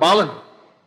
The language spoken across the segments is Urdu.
52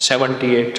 78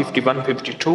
51, 52।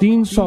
300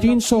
300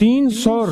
300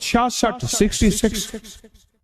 66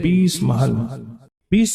20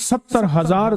70,000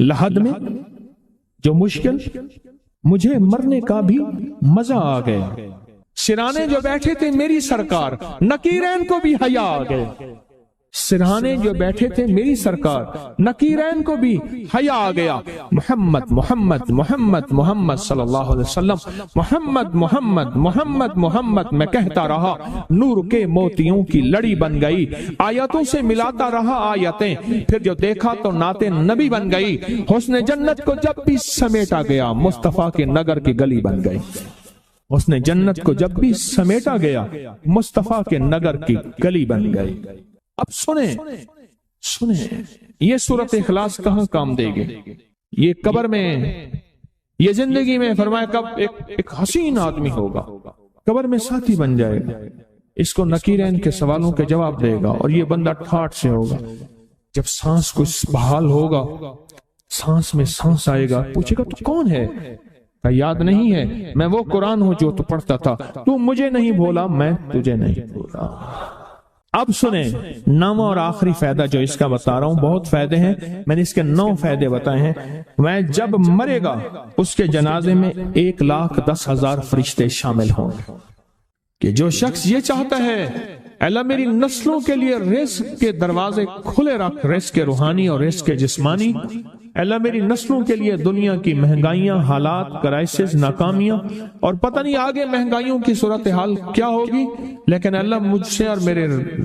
لحد میں جو مشکل، مجھے مرنے کا بھی مزہ آ گیا۔ سرانے جو بیٹھے تھے میری سرکار، نکیرین کو بھی حیا آ گئے۔ سرہانے جو بیٹھے تھے میری سرکار، نکیرین کو بھی حیا آ گیا۔ محمد محمد محمد محمد صلی اللہ علیہ وسلم، محمد محمد محمد محمد میں کہتا رہا، نور کے موتیوں کی لڑی بن گئی۔ آیتوں سے ملاتا رہا آیتیں، پھر جو دیکھا تو نعت نبی بن گئی۔ حسن جنت کو جب بھی سمیٹا گیا، مصطفیٰ کے نگر کی گلی بن گئی۔ حسن جنت کو جب بھی سمیٹا گیا، مصطفیٰ کے نگر کی گلی بن گئی۔ اب سنیں یہ سورت اخلاص کہاں کام دے گی؟ یہ قبر میں، یہ زندگی میں، فرمایا کب ایک حسین آدمی ہوگا، قبر میں ساتھی بن جائے گا، اس کو نکیرین کے سوالوں کے جواب دے گا، اور یہ بندہ ٹھاٹ سے ہوگا۔ جب سانس کو بحال ہوگا، سانس میں سانس آئے گا، پوچھے گا تو کون ہے؟ یاد نہیں ہے، میں وہ قرآن ہوں جو تو پڑھتا تھا، تو مجھے نہیں بھولا، میں تجھے نہیں بھولا۔ اب سنیں نواں اور آخری فائدہ جو اس کا بتا رہا ہوں، بہت فائدے ہیں، میں نے اس کے 9 فائدے بتائے ہیں۔ میں جب مرے گا اس کے جنازے میں 1,10,000 فرشتے شامل ہوں گے، کہ جو شخص یہ چاہتا ہے اللہ میری نسلوں کے لیے رزق کے دروازے کھلے رکھ، رزق روحانی اور رزق جسمانی، اللہ میری نسلوں کے لیے دنیا کی مہنگائیاں، حالات، کرائسس، ناکامیاں، اور پتہ نہیں آگے مہنگائیوں کی صورتحال کیا ہوگی، لیکن اللہ مجھ سے اور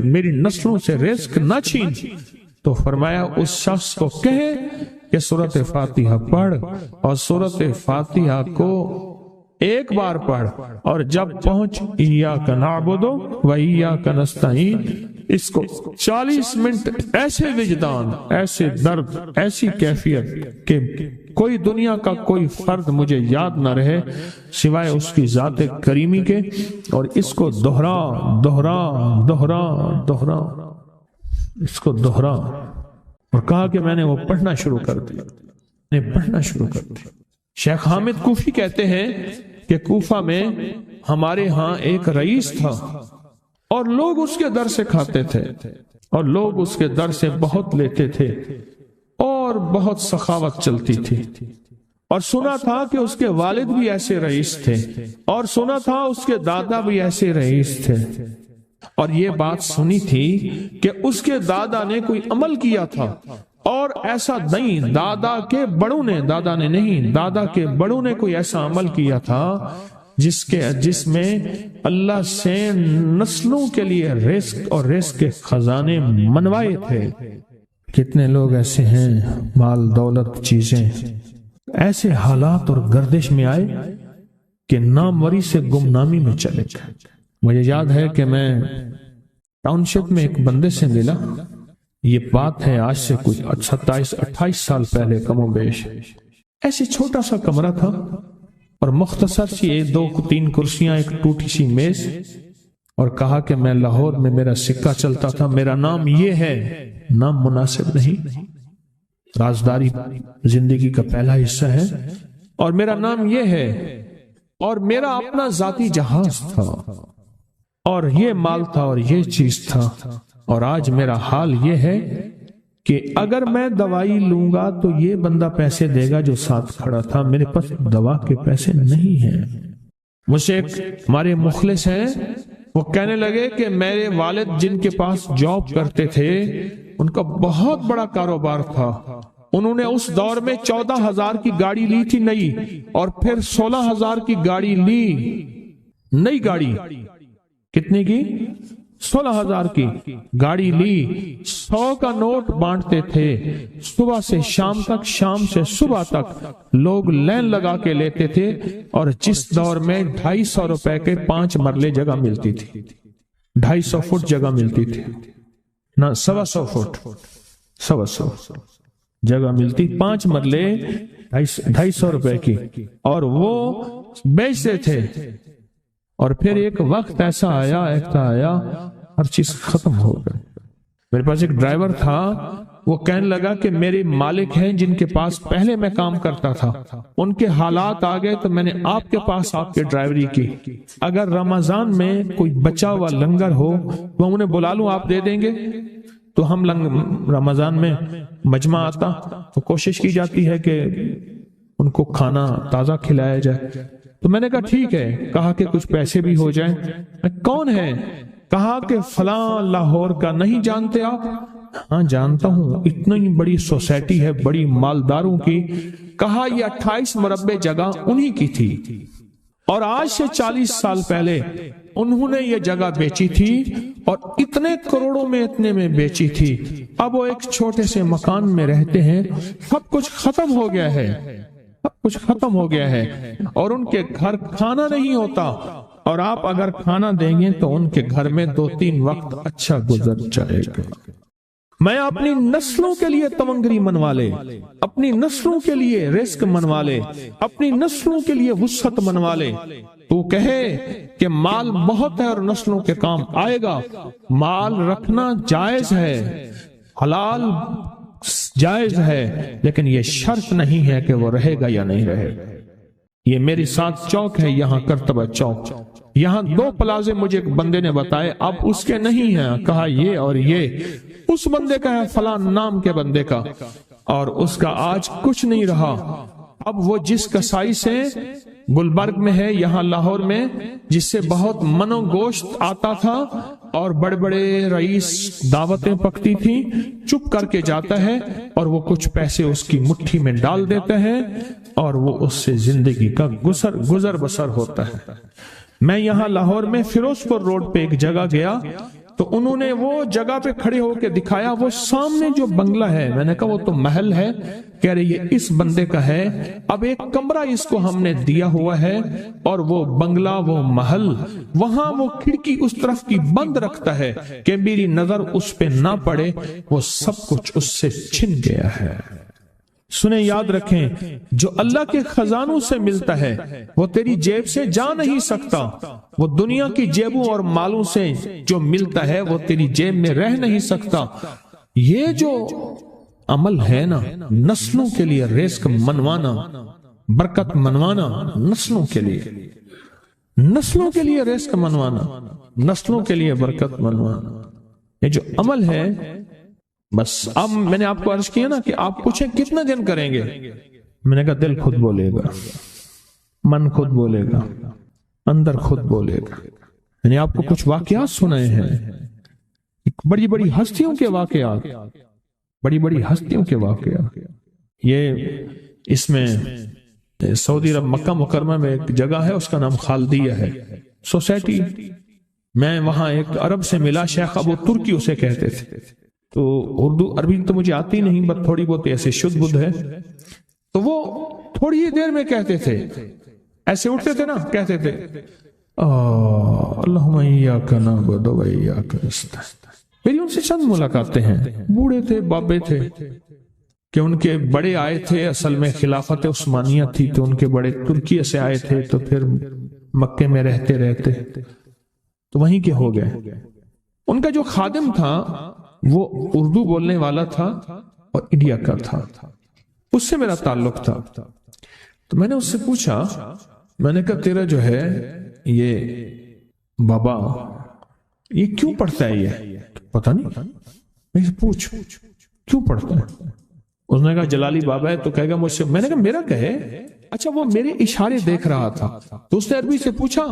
میری نسلوں سے رزق نہ چھین۔ تو فرمایا اس شخص کو کہے کہ سورۃ فاتحہ پڑھ، اور سورۃ فاتحہ کو ایک بار پڑھ، اور جب پہنچ ایاک نعبد و ایاک نستعین، اس کو 40 منٹ ایسے وجدان، ایسے درد، ایسی کیفیت کہ کوئی دنیا کا کوئی فرد مجھے یاد نہ رہے سوائے اس کی ذات کریمی کے، اور اس کو دہرا دہرا دہرا دہرا، اس کو دہرا، اور کہا کہ میں نے وہ پڑھنا شروع کر دیا، پڑھنا شروع کر دیا۔ شیخ حامد کوفی کہتے ہیں کہ کوفہ میں ہمارے ہاں ایک رئیس تھا، اور لوگ اس کے در سے کھاتے تھے، اور لوگ اس کے در سے بہت لیتے تھے، اور بہت سخاوت چلتی تھی، اور سنا تھا کہ اس کے والد بھی ایسے رئیس تھے، اور سنا تھا اس کے دادا بھی ایسے رئیس تھے، اور یہ بات سنی تھی کہ اس کے دادا نے کوئی عمل کیا تھا، اور ایسا نہیں، دادا کے بڑوں نے کوئی ایسا عمل کیا تھا جس میں اللہ سے نسلوں کے لیے رزق اور رزق کے خزانے منوائے تھے۔ کتنے لوگ ایسے ہیں، مال دولت چیزیں، ایسے حالات اور گردش میں آئے کہ ناموری سے گمنامی میں چلے گئے۔ مجھے یاد ہے کہ میں ٹاؤن شپ میں ایک بندے سے ملا، یہ بات ہے آج سے کچھ 27-28 سال پہلے کم و بیش، ایسے چھوٹا سا کمرہ تھا، اور مختصر سی 2-3 کرسیاں، ایک ٹوٹی سی میز، اور کہا کہ میں لاہور میں میرا سکہ چلتا تھا، میرا نام یہ ہے، نام مناسب نہیں، رازداری زندگی کا پہلا حصہ ہے، اور میرا نام یہ ہے، اور میرا اپنا ذاتی جہاز تھا، اور یہ مال تھا، اور یہ چیز تھا، اور آج میرا حال یہ ہے کہ اگر میں دوائی لوں گا تو یہ بندہ پیسے دے گا جو ساتھ کھڑا تھا، میرے پاس دوا کے پیسے نہیں ہیں۔ مجھ سے ایک ہمارے مخلص ہیں، وہ کہنے لگے کہ میرے والد جن کے پاس جاب کرتے تھے، ان کا بہت بڑا کاروبار تھا، انہوں نے اس دور میں 14,000 کی گاڑی لی تھی نئی، اور پھر 16,000 کی گاڑی لی، نئی گاڑی، کتنے کی؟ 16,000 کی گاڑی لی، 100 کا نوٹ بانٹتے تھے، صبح سے شام تک، شام سے صبح تک لوگ لین لگا کے لیتے تھے، اور جس دور میں 250 روپے کے 5 مرلے جگہ ملتی تھی، 250 فٹ جگہ ملتی تھی، نہ 125 فٹ، 125 جگہ ملتی، 5 مرلے 250 روپے کی، اور وہ بیچتے تھے۔ اور پھر ایک وقت ایسا آیا ہر چیز ختم ہو گئی۔ میرے پاس ایک ڈرائیور تھا، وہ کہنے لگا کہ میرے مالک ہیں جن کے پاس پہلے میں کام کرتا تھا، ان کے حالات آ گئے تو میں نے آپ کے پاس آپ کے ڈرائیوری کی، اگر رمضان میں کوئی بچا ہوا لنگر ہو تو انہیں بلا لوں، آپ دے دیں گے؟ تو ہم لنگ رمضان میں مجمع آتا تو کوشش کی جاتی ہے کہ ان کو کھانا تازہ کھلایا جائے. تو میں نے کہا ٹھیک ہے. کہا کہ کچھ پیسے بھی ہو جائیں. کون ہے؟ کہا کہ فلاں لاہور کا. نہیں جانتے آپ؟ ہاں جانتا ہوں, اتنی بڑی سوسائٹی ہے بڑی مالداروں کی. کہا یہ 28 مربع جگہ انہی کی تھی اور آج سے 40 سال پہلے انہوں نے یہ جگہ بیچی تھی اور اتنے کروڑوں میں اتنے میں بیچی تھی. اب وہ ایک چھوٹے سے مکان میں رہتے ہیں. سب کچھ ختم ہو گیا ہے, سب کچھ ختم ہو گیا ہے اور ان کے گھر کھانا نہیں ہوتا. اور آپ اگر کھانا دیں گے تو ان کے گھر میں 2-3 وقت اچھا گزر جائے گا. میں اپنی نسلوں کے لیے تمنگری منوا لے, اپنی نسلوں کے لیے رزق منوا لے, اپنی نسلوں کے لیے وسعت منوا لے. تو کہے کہ مال بہت ہے اور نسلوں کے کام آئے گا. مال رکھنا جائز ہے, حلال جائز ہے, لیکن یہ شرط نہیں ہے کہ وہ رہے گا یا نہیں رہے گا. یہ میری ساتھ چوک ہے, یہاں کرتبہ چوک. یہاں 2 پلازے مجھے ایک بندے نے بتائے, اب اس کے نہیں ہیں. کہا یہ اور یہ اس بندے کا ہے, فلاں نام کے بندے کا, اور اس کا آج کچھ نہیں رہا. اب وہ جس کسائی سے گلبرگ میں ہے یہاں لاہور میں, جس سے بہت منو گوشت آتا تھا اور بڑے بڑے رئیس دعوتیں پکتی تھیں, چپ کر کے جاتا ہے اور وہ کچھ پیسے اس کی مٹھی میں ڈال دیتا ہے اور وہ اس سے زندگی کا گزر بسر ہوتا ہے. میں یہاں لاہور میں فیروز پور روڈ پہ ایک جگہ گیا تو انہوں نے وہ جگہ پہ کھڑے ہو کے دکھایا, وہ سامنے جو بنگلہ ہے. میں نے کہا وہ تو محل ہے. کہہ رہے یہ اس بندے کا ہے. اب ایک کمرہ اس کو ہم نے دیا ہوا ہے اور وہ بنگلہ وہ محل وہاں وہ کھڑکی اس طرف کی بند رکھتا ہے کہ میری نظر اس پہ نہ پڑے. وہ سب کچھ اس سے چھن گیا ہے. سنیں, یاد رکھیں, جو اللہ کے خزانوں سے ملتا ہے وہ تیری جیب سے جا نہیں سکتا. وہ دنیا کی جیبوں اور مالوں سے جو ملتا ہے وہ تیری جیب میں رہ نہیں سکتا. یہ جو عمل ہے نا, نسلوں کے لیے رزق منوانا, برکت منوانا, نسلوں کے لیے رزق منوانا, نسلوں کے لیے برکت منوانا, یہ جو عمل ہے. بس اب میں نے آپ کو عرض کیا نا کہ آپ پوچھیں کتنے دن کریں گے. میں نے کہا دل خود بولے گا, من خود بولے گا, اندر خود بولے گا. میں نے آپ کو کچھ واقعات سنائے ہیں, بڑی بڑی ہستیوں کے واقعات, بڑی بڑی ہستیوں کے واقعات. یہ اس میں سعودی عرب مکہ مکرمہ میں ایک جگہ ہے, اس کا نام خالدیہ ہے سوسائٹی. میں وہاں ایک عرب سے ملا, شیخ ابو ترکی اسے کہتے تھے. تو اردو عربی تو مجھے آتی نہیں, بس تھوڑی بہت ایسے شدھ بدھ ہے. تو وہ تھوڑی ہی دیر میں کہتے تھے, ایسے اٹھتے تھے نا, کہتے تھے اللہم ایاک نعبد و ایاک نستعین. میری ان سے چند ملاقاتیں ہیں. بوڑھے تھے, بابے تھے, کہ ان کے بڑے آئے تھے, اصل میں خلافت عثمانیہ تھی تو ان کے بڑے ترکی سے آئے تھے, تو پھر مکے میں رہتے تو وہیں کے ہو گئے. ان کا جو خادم تھا وہ اردو بولنے والا تھا اور انڈیا کا تھا. اس سے میرا تعلق تھا. تو میں نے اس سے پوچھا, میں نے کہا تیرا جو ہے یہ بابا یہ کیوں پڑھتا ہے؟ یہ پتہ نہیں. میں پوچھ کیوں پڑھتا ہے؟ اس نے کہا جلالی بابا ہے تو کہے گا مجھ سے. میں نے کہا میرا کہے. اچھا وہ میرے اشارے دیکھ رہا تھا. تو اس نے عربی سے پوچھا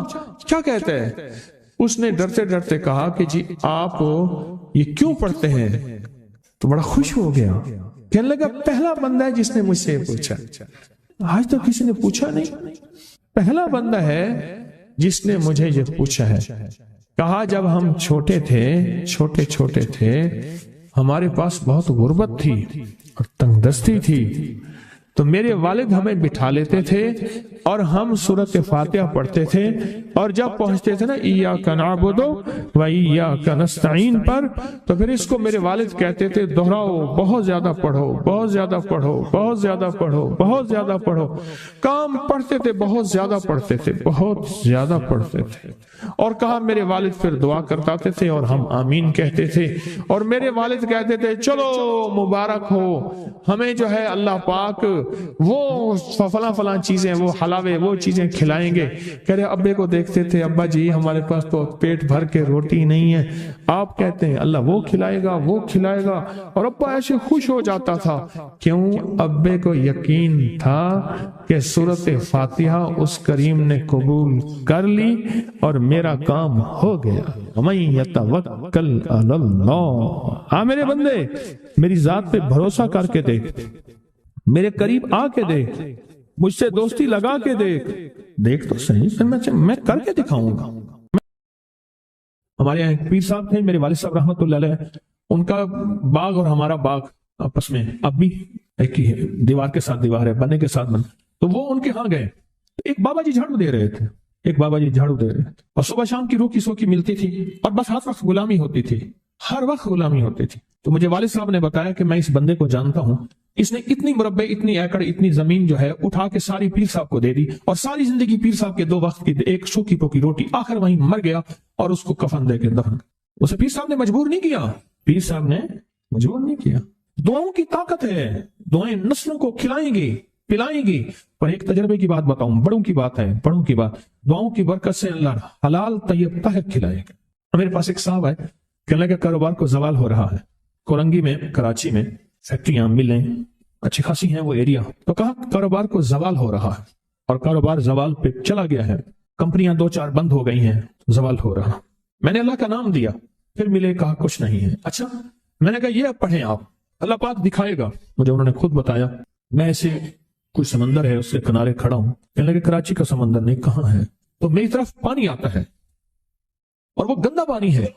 کیا کہتا ہے؟ اس نے ڈرتے ڈرتے کہا کہ جی آپ یہ کیوں پڑھتے ہیں؟ تو بڑا خوش ہو گیا, کہنے لگا پہلا بندہ ہے جس نے مجھ سے پوچھا. آج تو کسی نے پوچھا نہیں, پہلا بندہ ہے جس نے مجھے یہ پوچھا ہے. کہا جب ہم چھوٹے تھے ہمارے پاس بہت غربت تھی اور تنگ دستی تھی, تو میرے والد ہمیں بٹھا لیتے تھے اور ہم سورۃ فاتحہ پڑھتے تھے, اور جب پہنچتے تھے نا ایاک نعبد و ایاک نستعین پر, تو پھر اس کو میرے والد کہتے تھے دہراؤ, بہت زیادہ پڑھو, بہت زیادہ پڑھو, بہت زیادہ پڑھو, بہت زیادہ پڑھو. کام پڑھتے تھے, بہت زیادہ پڑھتے تھے, بہت زیادہ پڑھتے تھے. اور کہا میرے والد پھر دعا کرتے تھے اور ہم آمین کہتے تھے, اور میرے والد کہتے تھے چلو مبارک ہو, ہمیں جو ہے اللہ پاک وہ فلاں فلاں چیزیں، وہ حلاوے، وہ چیزیں کھلائیں گے. کہہ رہے ابے کو دیکھتے تھے، ابا جی ہمارے پاس تو پیٹ بھر کے روٹی نہیں ہے. آپ کہتے ہیں اللہ وہ کھلائے گا، وہ کھلائے گا، اور ابا ایسے خوش ہو جاتا تھا. کیوں؟ ابے کو یقین تھا کہ سورۃ فاتحہ اس کریم نے قبول کر لی اور میرا کام ہو گیا. وَمَن يَتَوَکَّلْ عَلَى اللَّهِ. ہاں میرے بندے، میری ذات پہ بھروسہ کر کے دیکھ، میرے قریب آ کے دیکھ، مجھ سے دوستی لگا کے دیکھ تو صحیح، پھر میں کر کے دکھاؤں گا. ہمارے یہاں ایک پیر صاحب تھے، میرے والد صاحب رحمۃ اللہ علیہ، ان کا باغ اور ہمارا باغ آپس میں اب بھی ایک ہی ہے، دیوار کے ساتھ دیوار ہے، بنے کے ساتھ بن. تو وہ ان کے ہاں گئے، ایک بابا جی جھاڑو دے رہے تھے، اور صبح شام کی روکی سوکی ملتی تھی، اور بس ہر وقت غلامی ہوتی تھی، ہر وقت غلامی ہوتی تھی. تو مجھے والد صاحب نے بتایا کہ میں اس بندے کو جانتا ہوں، اس نے اتنی مربع، اتنی ایکڑ، اتنی زمین جو ہے اٹھا کے ساری پیر صاحب کو دے دی، اور ساری زندگی پیر صاحب کے 2 وقت کی ایک سوکھی پوکی روٹی، آخر وہیں مر گیا اور اس کو کفن دے کے دفن. اسے پیر صاحب نے مجبور نہیں کیا، پیر صاحب نے مجبور نہیں کیا. دعاؤں کی طاقت ہے، دعائیں نسلوں کو کھلائیں گی، پلائیں گی. اور ایک تجربے کی بات بتاؤں، بڑوں کی بات ہے، بڑوں کی بات، دعاؤں کی برکت سے اللہ حلال طیب طاہر کھلائے گا. میرے پاس ایک صاحب ہے، کہنے لگا کاروبار کو زوال ہو رہا ہے، کورنگی میں، کراچی میں فیکٹریاں، ملیں اچھی خاصی ہیں وہ ایریا. تو کہا کاروبار کو زوال ہو رہا ہے، اور کاروبار زوال پہ چلا گیا ہے، کمپنیاں 2-4 بند ہو گئی ہیں، زوال ہو رہا. میں نے اللہ کا نام دیا، پھر ملے، کہا کچھ نہیں ہے. اچھا، میں نے کہا یہ اب پڑھیں آپ، اللہ پاک دکھائے گا. مجھے انہوں نے خود بتایا، میں ایسے کوئی سمندر ہے اس کے کنارے کھڑا ہوں، کہنے لگے کراچی کا سمندر نہیں، کہاں ہے؟ تو میری طرف پانی آتا ہے، اور وہ گندا پانی ہے،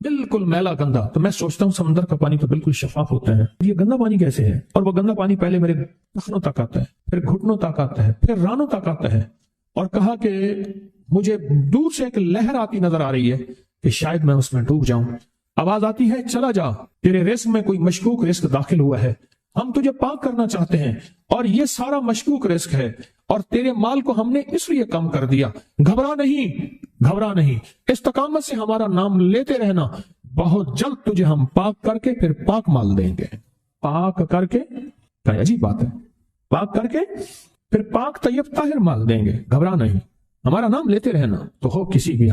بالکل میلا گندا. تو میں سوچتا ہوں سمندر کا پانی تو بالکل شفاف ہوتا ہے، یہ گندا پانی کیسے ہے؟ اور وہ گندا پانی پہلے میرے ٹخنوں تک آتا ہے، پھر گھٹنوں تک آتا ہے، پھر رانوں تک آتا ہے. اور کہا کہ مجھے دور سے ایک لہر آتی نظر آ رہی ہے کہ شاید میں اس میں ڈوب جاؤں. آواز آتی ہے چلا جا، تیرے رزق میں کوئی مشکوک رزق داخل ہوا ہے، ہم تجھے پاک کرنا چاہتے ہیں، اور یہ سارا مشکوک رزق ہے، اور تیرے مال کو ہم نے اس لیے کم کر دیا. گھبرا نہیں، استقامت سے ہمارا نام لیتے رہنا، بہت جلد تجھے ہم پاک کر کے پھر پاک مال دیں گے. پاک کر کے، عجیب بات ہے، پاک کر کے پھر پاک طیب طاہر مال دیں گے. گھبرا نہیں، ہمارا نام لیتے رہنا، تو ہو کسی بھی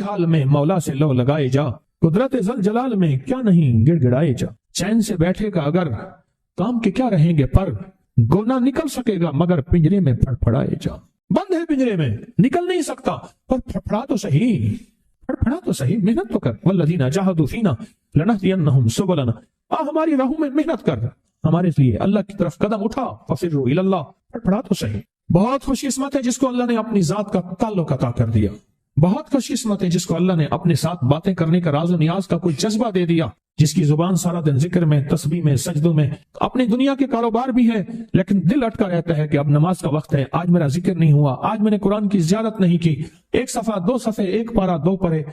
حال میں مولا سے لو لگائے جا، قدرت ذل جلال میں کیا نہیں گڑ گڑائے جا. چین سے بیٹھے گا اگر کام کے کیا رہیں گے پر، گونا نکل سکے گا مگر پنجرے میں پھڑپھڑائے جا. بند ہے پنجرے میں، نکل نہیں سکتا، پر پھڑپھڑا تو صحیح، محنت تو کر. والذین جاہدوا فینا لنہدینہم سبلنا. ہماری راہوں میں محنت کر، ہمارے لیے اللہ کی طرف قدم اٹھا. ففروا الی اللہ، پھڑپھڑا تو صحیح. بہت خوش قسمت ہے جس کو اللہ نے اپنی ذات کا تعلق عطا کر دیا. بہت خوش قسمت ہے جس کو اللہ نے اپنے ساتھ باتیں کرنے کا، راز و نیاز کا کوئی جذبہ دے دیا، جس کی زبان سارا دن ذکر میں، تسبیح میں، سجدوں میں، اپنی دنیا کے کاروبار بھی ہے، لیکن دل اٹکا رہتا ہے کہ اب نماز کا وقت ہے، آج میرا ذکر نہیں ہوا، آج میں نے قرآن کی زیارت نہیں کی. 1 صفحہ 2 صفحے، 1 پارہ 2 پارے.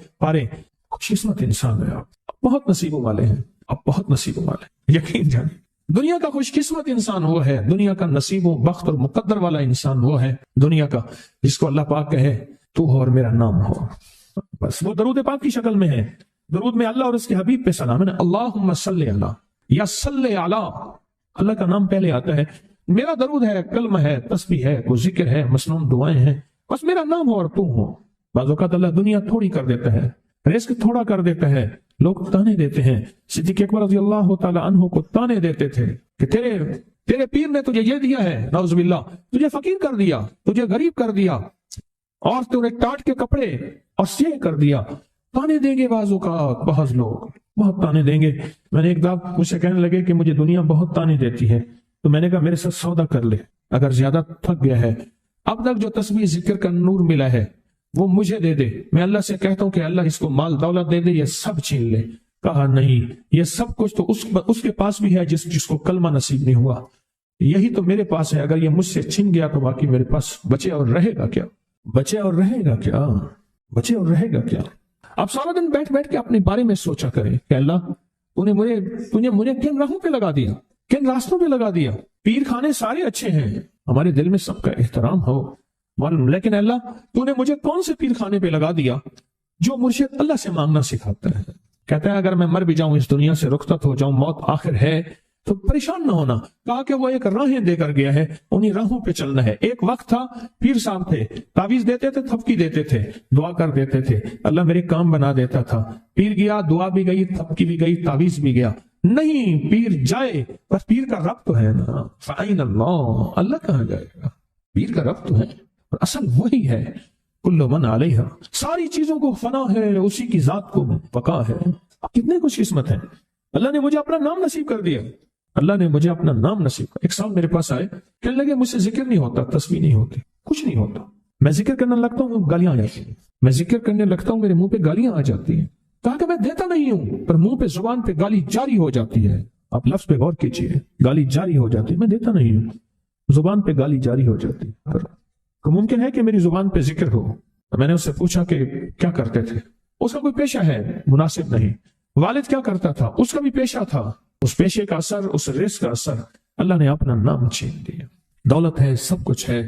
خوش قسمت انسان ہے آپ، بہت نصیبوں والے ہیں آپ، بہت نصیبوں والے ہیں. یقین جانیں، دنیا کا خوش قسمت انسان وہ ہے، دنیا کا نصیب و بخت اور مقدر والا انسان وہ ہے دنیا کا، جس کو اللہ پاک کہے تو ہو اور میرا نام ہو. بس وہ درود پاک کی شکل میں ہے. درود میں اللہ اور اس کے حبیب پہ سلام ہے. اللہم صلی علی یا صلی علی، اللہ کا نام پہلے آتا ہے. میرا درود ہے، کلمہ ہے، تسبیح ہے، کوئی ذکر ہے، مسنون دعائیں ہیں، بس میرا نام ہو اور تم ہو. بعض اوقات اللہ دنیا تھوڑی کر دیتا ہے، رزق تھوڑا کر دیتا ہے، لوگ تانے دیتے ہیں. صدیق اکبر رضی اللہ تعالی عنہ کو تانے دیتے تھے کہ تیرے پیر نے تجھے یہ دیا ہے، نعوذ باللہ، تجھے فقیر کر دیا، تجھے غریب کر دیا، اور تُو نے ٹاٹ کے کپڑے اور سیہ کر دیا. تانے دیں گے بعض اوقات، بعض لوگ بہت تانے دیں گے. میں نے ایک دفعہ مجھ سے کہنے لگے کہ مجھے دنیا بہت تانے دیتی ہے، تو میں نے کہا میرے ساتھ سودا کر لے، اگر زیادہ تھک گیا ہے، اب تک جو تسبیح ذکر کا نور ملا ہے وہ مجھے دے دے، میں اللہ سے کہتا ہوں کہ اللہ اس کو مال دولت دے دے، یہ سب چھین لے. کہا نہیں، یہ سب کچھ تو اس کے پاس بھی ہے جس کو کلمہ نصیب نہیں ہوا، یہی تو میرے پاس ہے. اگر یہ مجھ سے چھن گیا تو باقی میرے پاس بچے اور رہے گا کیا؟ بچے اور رہے گا کیا؟ آپ سارا دن بیٹھ کے اپنے بارے میں سوچا کریں کہ اللہ تُو نے مجھے کن راہوں پہ لگا دیا، کن راستوں پہ لگا دیا. پیر خانے سارے اچھے ہیں، ہمارے دل میں سب کا احترام ہو، لیکن اللہ تو نے مجھے کون سے پیر خانے پہ لگا دیا جو مرشد اللہ سے مانگنا سکھاتا ہے. کہتا ہے اگر میں مر بھی جاؤں، اس دنیا سے رخصت ہو جاؤں، موت آخر ہے، تو پریشان نہ ہونا، کہا کہ وہ ایک راہیں دے کر گیا ہے، انہی راہوں پہ چلنا ہے۔ ایک وقت تھا پیر صاحب تھے، تعویذ دیتے تھے، تھپکی دیتے تھے، دعا کر دیتے تھے، اللہ میرے کام بنا دیتا تھا۔ پیر گیا، دعا بھی گئی، تھپکی بھی گئی، تعویذ بھی گیا۔ نہیں، پیر جائے پر پیر کا رب تو ہے نا، فَأَيْنَ اللَّهُ، اللہ کہاں جائے گا؟ پیر کا رب تو ہے اور اصل وہی ہے۔ کل من علیہا، ساری چیزوں کو فنا ہے، اسی کی ذات کو بقا ہے۔ کتنے خوش قسمت ہیں، اللہ نے مجھے اپنا نام نصیب کر دیا، اللہ نے مجھے اپنا نام نصیب کر۔ ایک صاحب میرے پاس آئے، کہنے لگے مجھ سے ذکر نہیں ہوتا، تسبیح نہیں ہوتی، کچھ نہیں ہوتا، میں ذکر کرنے لگتا ہوں گالیاں آ جاتی ہیں، میں ذکر کرنے لگتا ہوں میرے منہ پہ گالیاں آ جاتی ہیں۔ کہا کہ میں دیتا نہیں ہوں، پر منہ پہ زبان پہ گالی جاری ہو جاتی ہے۔ آپ لفظ پہ غور کیجیے، گالی جاری ہو جاتی ہے، میں دیتا نہیں ہوں، زبان پہ گالی جاری ہو جاتی ہے۔ پر ممکن ہے کہ میری زبان پہ ذکر ہو۔ میں نے اس سے پوچھا کہ کیا کرتے تھے؟ اس کا کوئی پیشہ ہے مناسب نہیں۔ والد کیا کرتا تھا؟ اس کا بھی پیشہ تھا، اس پیشے کا اثر، اس رزق کا اثر، اللہ نے اپنا نام چھین دیا۔ دولت ہے، سب کچھ ہے،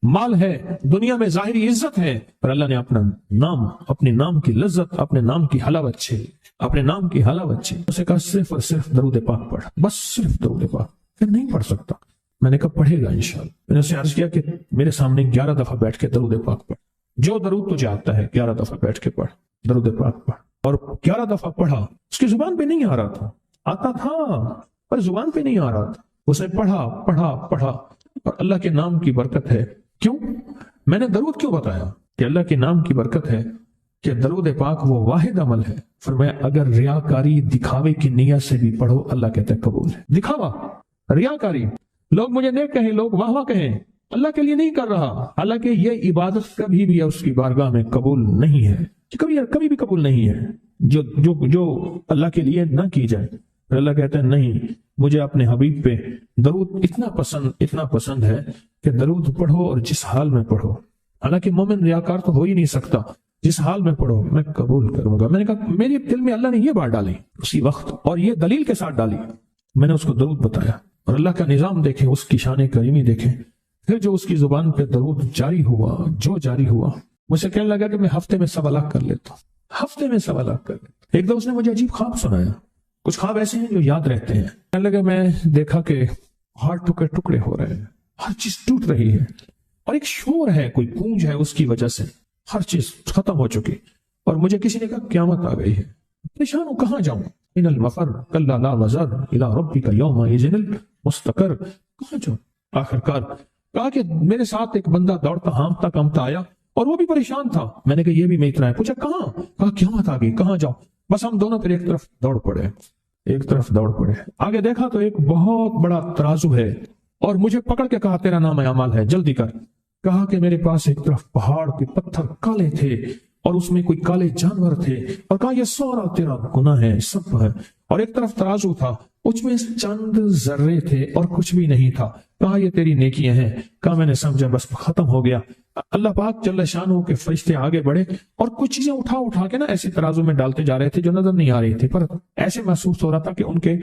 مال ہے، دنیا میں ظاہری عزت ہے، پر اللہ نے اپنا نام، اپنے نام کی لذت، اپنے نام کی حلاوت چھین، اپنے نام کی حلاوت چھین۔ اسے کہا صرف اور صرف درود پاک پڑھ، بس صرف درود پاک۔ پھر نہیں پڑھ سکتا۔ میں نے کہا پڑھے گا انشاءاللہ۔ میں نے اسے عرض کیا کہ میرے سامنے 11 دفعہ بیٹھ کے درود پاک پڑھ، جو درود تجھے آتا ہے 11 دفعہ بیٹھ کے پڑھ، درود پاک پڑھ۔ اور 11 دفعہ پڑھا، اس کی زبان پہ نہیں آ رہا تھا، آتا تھا پر زبان پہ نہیں آ رہا تھا۔ اسے پڑھا پڑھا پڑھا، اور اللہ کے نام کی برکت ہے۔ کیوں میں نے درود کیوں بتایا؟ کہ اللہ کے نام کی برکت ہے کہ درود پاک وہ واحد عمل ہے، فرمایا اگر ریاکاری، دکھاوے کی نیت سے بھی پڑھو، اللہ کہتے ہیں قبول ہے۔ دکھاوا، ریاکاری، لوگ مجھے نیک کہیں، لوگ واہ واہ کہیں، اللہ کے لیے نہیں کر رہا، حالانکہ یہ عبادت کبھی بھی اس کی بارگاہ میں قبول نہیں ہے، کبھی بھی قبول نہیں ہے جو اللہ کے لیے نہ کی جائے۔ پھر اللہ کہتے ہیں نہیں، مجھے اپنے حبیب پہ درود اتنا پسند ہے کہ درود پڑھو اور جس حال میں پڑھو، حالانکہ مومن ریاکار تو ہو ہی نہیں سکتا، جس حال میں پڑھو میں قبول کروں گا۔ میں نے کہا میری دل میں اللہ نے یہ بات ڈالی اسی وقت، اور یہ دلیل کے ساتھ ڈالی، میں نے اس کو درود بتایا، اور اللہ کا نظام دیکھیں، اس کی شان کریمی دیکھیں۔ پھر جو اس کی زبان پہ درود جاری ہوا، مجھ سے کہنے لگا کہ میں ہفتے میں 1.25 لاکھ کر لیتا ہوں، ہفتے میں 1.25 لاکھ کر لیتا ہوں۔ ایک دم اس نے مجھے عجیب خواب سنایا، کچھ خواب ایسے ہیں جو یاد رہتے ہیں۔ کہنے لگا میں دیکھا کہ ہاتھ ٹکڑے ہو رہے ہیں، ہر چیز ٹوٹ رہی ہے، اور ایک شور ہے، کوئی گونج ہے، اس کی وجہ سے ہر چیز ختم ہو چکی، اور مجھے کسی نے کہا قیامت آ گئی ہے۔ پریشان ہوں، کہاں جاؤں؟ ان المفر کلا لا وزر الى ربک یومئذ المستقر، کہاں جاؤں؟ آخرکار کہا کہ میرے ساتھ ایک بندہ دوڑتا ہانپتا کامتا آیا، اور وہ بھی پریشان تھا۔ میں نے کہا یہ بھی میں اتنا ہے، پوچھا کہاں؟ کہا قیامت آ گئی، کہاں جاؤں؟ بس ہم دونوں پھر ایک طرف دوڑ پڑے۔ آگے دیکھا تو ایک بہت بڑا ترازو ہے، اور مجھے پکڑ کے کہا تیرا نام اعمال ہے، جلدی کر۔ کہا کہ میرے پاس ایک طرف پہاڑ کے پتھر کالے تھے، اور اس میں کوئی کالے جانور تھے، اور کہا یہ سارا تیرا گناہ ہے، سب ہے۔ اور ایک طرف ترازو تھا، اس میں چند ذرے تھے اور کچھ بھی نہیں تھا۔ کہا یہ تیری نیکیاں ہیں۔ کہا میں نے سمجھا بس ختم ہو گیا۔ اللہ پاک جل شانہ کے فرشتے آگے بڑھے، اور کچھ چیزیں اٹھا کے نا ایسے ترازو میں ڈالتے جا رہے تھے جو نظر نہیں آ رہی تھی، پر ایسے محسوس ہو رہا تھا کہ ان کے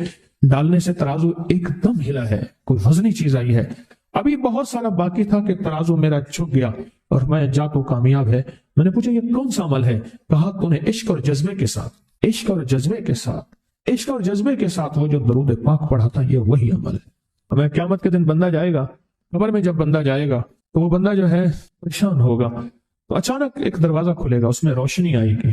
ڈالنے سے ترازو ایک دم ہلا ہے، کوئی وزنی چیز آئی ہے۔ ابھی بہت سارا باقی تھا کہ ترازو میرا جھک گیا، اور میں جا تو کامیاب ہے۔ میں نے پوچھا یہ کون سا عمل ہے؟ کہا تو نے عشق اور جذبے کے ساتھ وہ جو درود پاک پڑھا تھا، یہ وہی عمل ہے۔ ہمیں قیامت کے دن بندہ جائے گا قبر میں، جب بندہ جائے گا تو وہ بندہ جو ہے پریشان ہوگا، تو اچانک ایک دروازہ کھلے گا، اس میں روشنی آئے گی،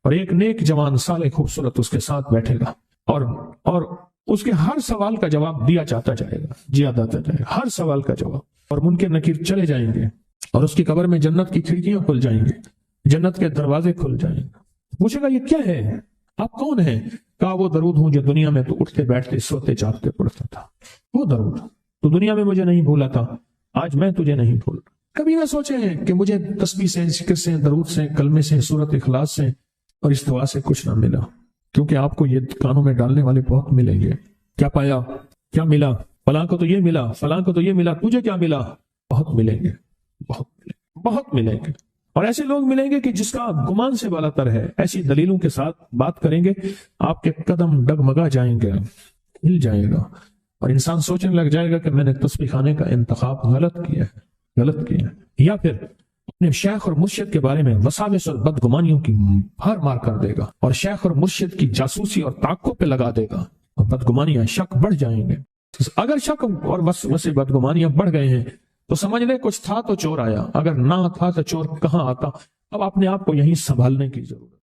اور ایک نیک جوان صالح خوبصورت اس کے ساتھ بیٹھے گا، اور اس کے ہر سوال کا جواب دیا جاتا جائے گا، ہر سوال کا جواب، اور منکر نکیر چلے جائیں گے، اور اس کی قبر میں جنت کی کھڑکیاں کھل جائیں گے، جنت کے دروازے کھل جائیں گے۔ پوچھے گا یہ کیا ہے، آپ کون ہیں؟ کہا وہ درود ہوں جو دنیا میں تو اٹھتے بیٹھتے سوتے جاگتے پڑھتا تھا، وہ درود تو دنیا میں مجھے نہیں بھولا تھا، آج میں تجھے نہیں بھول۔ کبھی نہ سوچے ہیں کہ مجھے تسبیح سے، ذکر سے، درود سے، کلمے سے، سورت اخلاص سے اور اس دعا سے کچھ نہ ملا، کیونکہ آپ کو یہ کانوں میں ڈالنے والے بہت ملیں گے۔ کیا پایا، کیا ملا؟ فلاں کو تو یہ ملا، فلاں کو تو یہ ملا، تجھے کیا ملا؟ بہت ملیں گے، بہت ملیں گے، اور ایسے لوگ ملیں گے کہ جس کا گمان سے بالا تر ہے، ایسی دلیلوں کے ساتھ بات کریں گے، آپ کے قدم ڈگمگا جائیں گے، ہل جائے گا، اور انسان سوچنے لگ جائے گا کہ میں نے تسبیح خانے کا انتخاب غلط کیا ہے، یا پھر اپنے شیخ اور مرشد کے بارے میں وساوس اور بدگمانیوں کی بھر مار کر دے گا، اور شیخ اور مرشد کی جاسوسی اور تعقب پہ لگا دے گا، اور بدگمانیاں، شک بڑھ جائیں گے. اگر شک اور وسوسے بدگمانیاں بڑھ گئے ہیں تو سمجھ لیں کچھ تھا تو چور آیا، اگر نہ تھا تو چور کہاں آتا. اب اپنے آپ کو یہیں سنبھالنے کی ضرورت.